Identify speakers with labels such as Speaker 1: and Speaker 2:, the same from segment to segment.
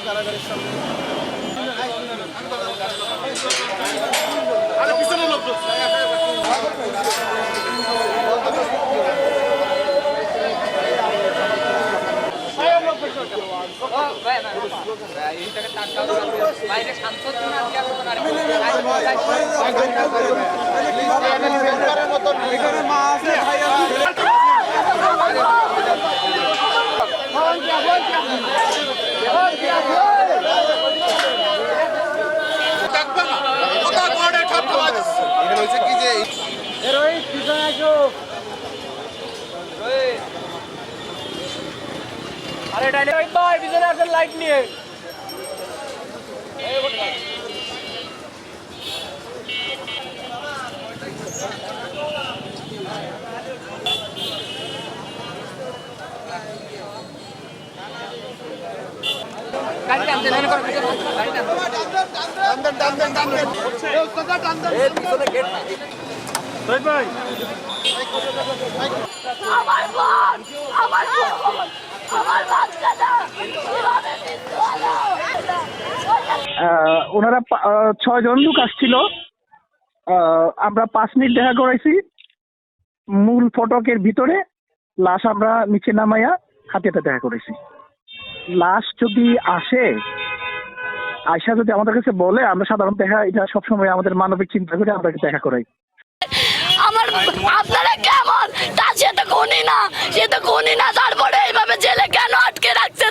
Speaker 1: কারাগারের সামনে
Speaker 2: अरे डायरेक्ट भाई विजन आसन लाइट लिए
Speaker 3: ওনারা 6 জন লোক আসছিল। আমরা 5 মিনিট দেখা করাইছি মূল ফটকের ভিতরে, লাশ আমরা নিচে নামাইয়া হাতিয়াতে দেখা করেছি। লাশ যদি আসে আয়সা যদি আমাদের কাছে বলে, আমরা সাধারণত দেখা এটা সবসময় আমাদের মানবিক চিন্তা করে আমরা দেখা করাই।
Speaker 4: আমার আপনারা কেমন তা সে তো খুনি না তারপরে এইভাবে জেলে কেন আটকে রাখছে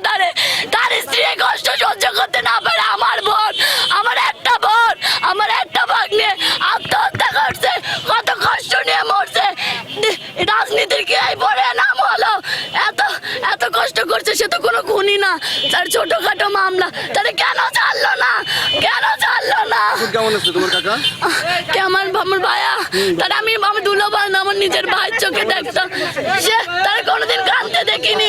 Speaker 4: তার স্ত্রী কষ্ট সহ্য করতে না পারে। আমার বোন, আমার একটা ভাগ্নে আত্মহত্যা করছে, কত কষ্ট নিয়ে মরছে। রাজনীতির কি এই পরে নাম হলো? এত কষ্ট করছে, সে তো কোনো খুনি না, তার ছোটখাটো মামলা, তারে কেন ছাড়লো না?
Speaker 1: কেমন আছে তোমার কাকা?
Speaker 4: আমার ভাইয়া, তার আমি দুলো ভাই না, আমার নিজের ভাইয়ের চোখে দেখতাম, সে তার কোনোদিন কাঁদতে দেখিনি।